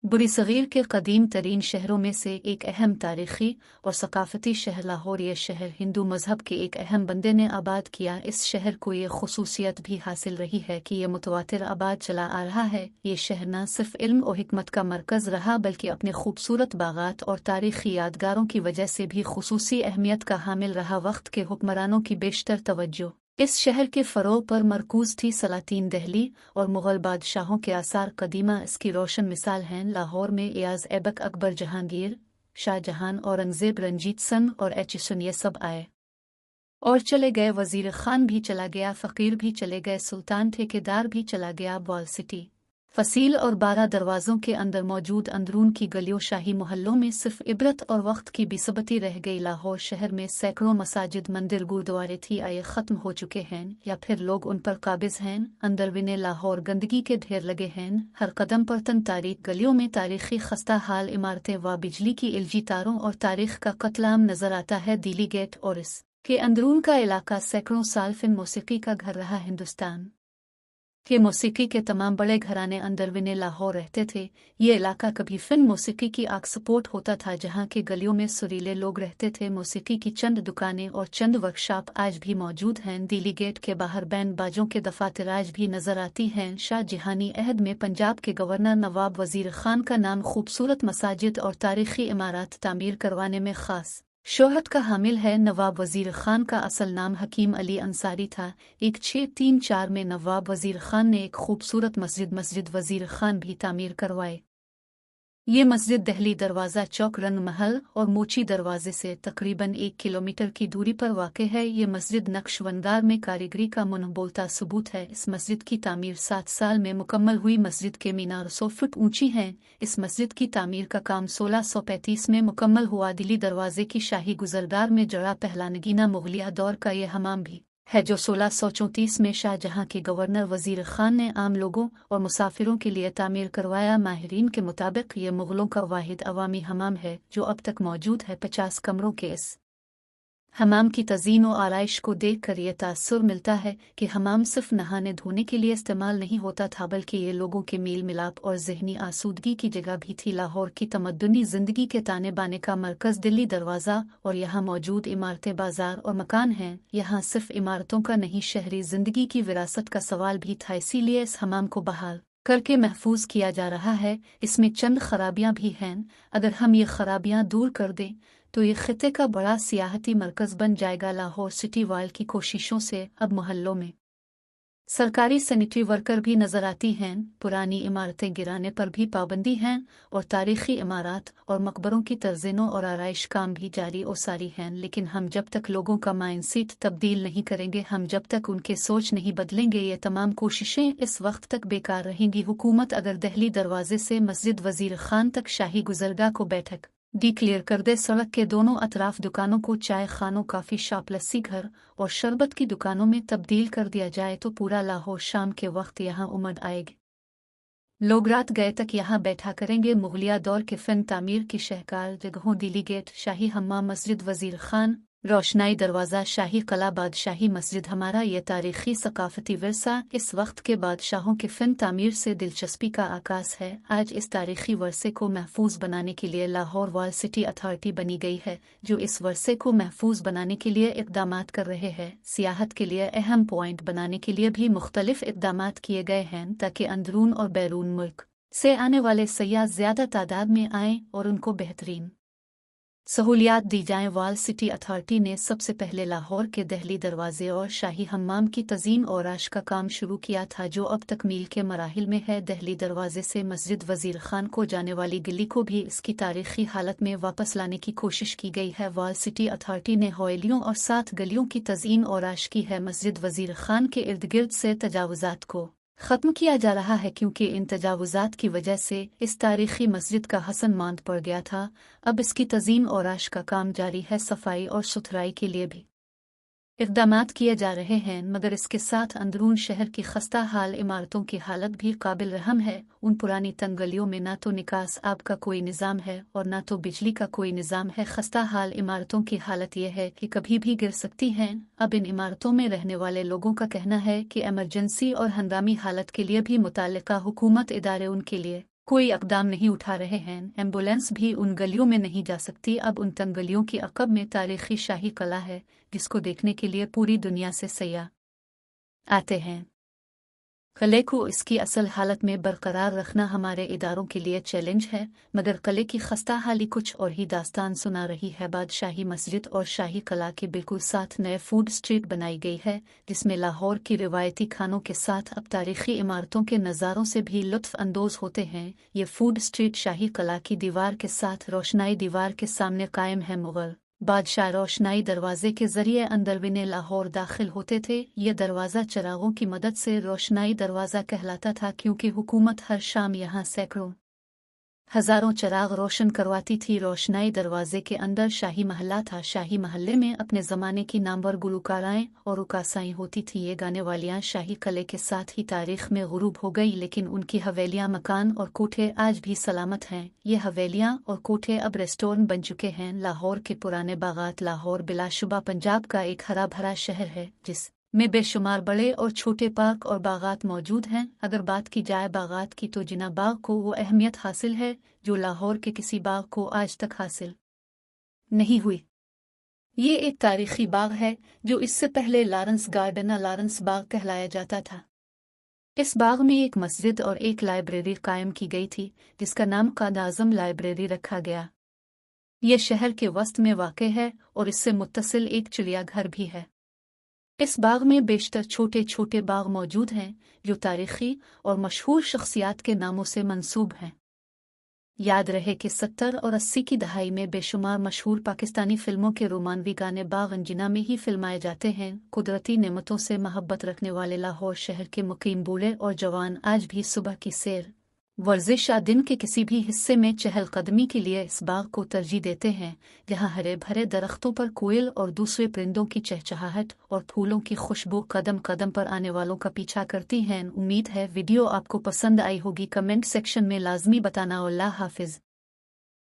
बुरीसगीर के कदीम तरीन शहरों में से एक अहम तारीखी और सकाफती शहर लाहौर। ये शहर हिंदू मजहब के एक अहम बंदे ने आबाद किया। इस शहर को ये खसूसियत भी हासिल रही है कि ये मुतवातिर आबाद चला आ रहा है। ये शहर न सिर्फ इल्म और हिकमत का मरकज़ रहा बल्कि अपने खूबसूरत बागात और तारीखी यादगारों की वजह से भी खुसूसी अहमियत का हामिल रहा। वक्त के हुक्मरानों की बेशतर तवज्जो इस शहर के फ़रोग़ पर मरकूज़ थी। सलातीन दहली और मुग़ल बादशाहों के आसार कदीमा इसकी रोशन मिसाल हैं। लाहौर में एयाज़ ऐबक, अकबर, जहांगीर, शाहजहां, औरंगज़ेब, रंजीत सन और एचिसन ये सब आए और चले गए। वज़ीर ख़ान भी चला गया, फ़कीर भी चले गए, सुल्तान ठेकेदार भी चला गया। वॉल सिटी फसील और 12 दरवाज़ों के अंदर मौजूद अंदरून की गलियों शाही मोहल्लों में सिर्फ इबरत और वक्त की बिसबती रह गई। लाहौर शहर में सैकड़ों मसाजिद, मंदिर, गुरुद्वारे थी आए ख़त्म हो चुके हैं या फिर लोग उन पर काबिज़ हैं। अंदर विने लाहौर गंदगी के ढेर लगे हैं। हर कदम पर तन तारीख गलियों में तारीखी खस्ता हाल इमारतें व बिजली की इल्जी तारों और तारीख का कत्लेआम नजर आता है। दिल्ली गेट और इस के अंदरून का इलाका सैकड़ों साल फिल्म मौसीकी का घर रहा। हिंदुस्तान के मौसीकी के तमाम बड़े घराने अंदर विने लाहौर रहते थे। ये इलाका कभी फिल्म मौसीकी की आग सपोर्ट होता था, जहाँ के गलियों में सुरीले लोग रहते थे। मौसीकी की चंद दुकानें और चंद वर्कशॉप आज भी मौजूद हैं। दिल्ली गेट के बाहर बैंड बाजों के दफातर आज भी नजर आती हैं। शाह जहानी अहद में पंजाब के गवर्नर नवाब वजीर खान का नाम खूबसूरत मसाजिद और तारीखी इमारत तामीर करवाने में खास शोहरत का हामिल है। नवाब वजीर खान का असल नाम हकीम अली अंसारी था। 1634 में नवाब वजीर खान ने एक खूबसूरत मस्जिद वजीर खान भी तामीर करवाए। ये मस्जिद दहली दरवाज़ा चौक, रंग महल और मोची दरवाजे से तकरीबन 1 किलोमीटर की दूरी पर वाक़ है। ये मस्जिद नक्शबंदार में कारीगरी का मुनहबोलता सबूत है। इस मस्जिद की तामीर 7 साल में मुकम्मल हुई। मस्जिद के मीनार 100 फुट ऊंची हैं। इस मस्जिद की तामीर का काम 1635 में मुकम्मल हुआ। दिल्ली दरवाजे की शाही गुजरदार में जड़ा पहला नगीना मुगलिया दौर का ये हमाम भी है, जो 1634 में शाहजहां के गवर्नर वजीर खान ने आम लोगों और मुसाफिरों के लिए तामीर करवाया। माहिरीन के मुताबिक ये मुग़लों का वाहिद अवामी हमाम है जो अब तक मौजूद है। 50 कमरों के इस हमाम की तज़ीन और आराइश को देख कर ये तासुर मिलता है कि हमाम सिर्फ नहाने धोने के लिए इस्तेमाल नहीं होता था, बल्कि ये लोगों के मेल मिलाप और जहनी आसूदगी की जगह भी थी। लाहौर की तमद्दुनी ज़िंदगी के ताने बाने का मरकज़ दिल्ली दरवाज़ा और यहाँ मौजूद इमारतें, बाजार और मकान हैं। यहाँ सिर्फ इमारतों का नहीं, शहरी ज़िंदगी की विरासत का सवाल भी था। इसीलिए इस हमाम को बहाल करके महफूज किया जा रहा है। इसमें चंद खराबियां भी हैं। अगर हम ये खराबियां दूर कर दें तो ये खिते का बड़ा सियाहती मरकज़ बन जाएगा। लाहौर सिटी वाल की कोशिशों से अब मोहल्लों में सरकारी सैनिटरी वर्कर भी नजर आती हैं। पुरानी इमारतें गिराने पर भी पाबंदी हैं और तारीखी इमारत और मकबरों की तर्ज़नों और आराइश काम भी जारी और सारी हैं। लेकिन हम जब तक लोगों का माइंडसेट तब्दील नहीं करेंगे, हम जब तक उनके सोच नहीं बदलेंगे, ये तमाम कोशिशें इस वक्त तक बेकार रहेंगी। हुकूमत अगर दहली दरवाजे से मस्जिद वजीर खान तक शाही गुजरगाह को बैठक डिक्लेयर कर दे, सड़क के दोनों अतराफ दुकानों को चाय खानों, काफ़ी शॉप, लस्सी घर और शरबत की दुकानों में तब्दील कर दिया जाए तो पूरा लाहौर शाम के वक्त यहाँ उमड़ आएगी। लोग रात गए तक यहाँ बैठा करेंगे। मुगलिया दौर के फ़न तामीर की शहकार जगहों दिल्ली गेट, शाही हम्माम, मस्जिद वजीर खान, रोशनाई दरवाज़ा, शाही कला, बादशाही मस्जिद। हमारा ये तारीखी सकाफती विरसा इस वक्त के बादशाहों के फ़न तामीर से दिलचस्पी का आकाश है। आज इस तारीखी वर्से को महफूज बनाने के लिए लाहौर वॉल सिटी अथॉरिटी बनी गई है, जो इस वर्से को महफूज बनाने के लिए इक़दामात कर रहे हैं। सियाहत के लिए अहम पॉइंट बनाने के लिए भी मुख्तलिफ इक़दामात किए गए हैं ताकि अंदरून और बैरून मुल्क से आने वाले सयाह ज़्यादा तादाद में आएँ और उनको बेहतरीन सहूलियात दी जाएं। वॉल सिटी अथॉरिटी ने सबसे पहले लाहौर के दहली दरवाजे और शाही हम्माम की तज़ीन और आराइश का काम शुरू किया था, जो अब तकमील के मराहिल में है। दहली दरवाजे से मस्जिद वजीर खान को जाने वाली गली को भी इसकी तारीखी हालत में वापस लाने की कोशिश की गई है। वॉल सिटी अथॉरिटी ने हवेलियों और 7 गलियों की तज़ीन और आराइश की है। मस्जिद वजीर खान के इर्द गिर्द से तजावुज़ात को ख़त्म किया जा रहा है, क्योंकि इन तजावुज़ात की वजह से इस तारीखी मस्जिद का हसन मांद पड़ गया था। अब इसकी तज़ीन और आराइश का काम जारी है। सफाई और सुथराई के लिए भी इक़दामात किए जा रहे हैं, मगर इसके साथ अंदरून शहर की खस्ता हाल इमारतों की हालत भी काबिल रहम है। उन पुरानी तंग गलियों में ना तो निकास आब का कोई निज़ाम है और ना तो बिजली का कोई निज़ाम है। खस्ता हाल इमारतों की हालत यह है कि कभी भी गिर सकती हैं। अब इन इमारतों में रहने वाले लोगों का कहना है कि एमरजेंसी और हंगामी हालत के लिए भी मुताल्लिका हुकूमत इदारे उनके लिए कोई इक़दाम नहीं उठा रहे हैं। एम्बुलेंस भी उन गलियों में नहीं जा सकती। अब उन तंग गलियों की अक़ब में तारीख़ी शाही कला है, जिसको देखने के लिए पूरी दुनिया से सयाह आते हैं। किले को इसकी असल हालत में बरकरार रखना हमारे इदारों के लिए चैलेंज है, मगर किले की खस्ता हाली कुछ और ही दास्तान सुना रही है। बादशाही मस्जिद और शाही कला के बिल्कुल साथ नए फूड स्ट्रीट बनाई गई है, जिसमें लाहौर की रिवायती खानों के साथ अब तारीखी इमारतों के नज़ारों से भी लुत्फ़ अंदोज़ होते हैं। ये फूड स्ट्रीट शाही कला की दीवार के साथ रोशनाई दीवार के सामने कायम है। मुग़ल बादशाह रोशनाई दरवाजे के जरिए अंदरविने लाहौर दाखिल होते थे। यह दरवाज़ा चिरागों की मदद से रोशनाई दरवाज़ा कहलाता था, क्योंकि हुकूमत हर शाम यहाँ सैकड़ों हज़ारों चिराग रोशन करवाती थी। रोशनाई दरवाजे के अंदर शाही महल्ला था। शाही महल्ले में अपने ज़माने की नामवर गुलकाराएँ और रुकासाएँ होती थी। ये गाने वालियाँ शाही कले के साथ ही तारीख़ में गुरूब हो गई, लेकिन उनकी हवेलियाँ, मकान और कोठे आज भी सलामत हैं। ये हवेलियाँ और कोठे अब रेस्टोरेंट बन चुके हैं। लाहौर के पुराने बागात। लाहौर बिलाशुबा पंजाब का एक हरा भरा शहर है, जिस में बेशुमार बड़े और छोटे पार्क और बागात मौजूद हैं। अगर बात की जाए बागात की, तो जिना बाग को वो अहमियत हासिल है जो लाहौर के किसी बाग को आज तक हासिल नहीं हुई। ये एक तारीखी बाग है जो इससे पहले लॉरेंस गार्डन या लॉरेंस बाग कहलाया जाता था। इस बाग में एक मस्जिद और एक लाइब्रेरी कायम की गई थी, जिसका नाम कायद आज़म लाइब्रेरी रखा गया। यह शहर के वस्त में वाक़े है और इससे मुत्तसिल एक चिड़ियाघर भी है। इस बाग में बेशतर छोटे छोटे बाग मौजूद हैं, जो तारीखी और मशहूर शख्सियात के नामों से मंसूब हैं। याद रहे कि 70 और 80 की दहाई में बेशुमार मशहूर पाकिस्तानी फिल्मों के रोमानवी गाने बाग अंजिना में ही फिल्माए जाते हैं। कुदरती नेमतों से मोहब्बत रखने वाले लाहौर शहर के मुकीम बूढ़े और जवान आज भी सुबह की सैर, वर्जिश या दिन के किसी भी हिस्से में चहलकदमी के लिए इस बाग को तरजीह देते हैं, जहां हरे भरे दरख्तों पर कोयल और दूसरे परिंदों की चहचहाहट और फूलों की खुशबू कदम कदम पर आने वालों का पीछा करती हैं। उम्मीद है वीडियो आपको पसंद आई होगी। कमेंट सेक्शन में लाजमी बताना। अल्लाह हाफिज।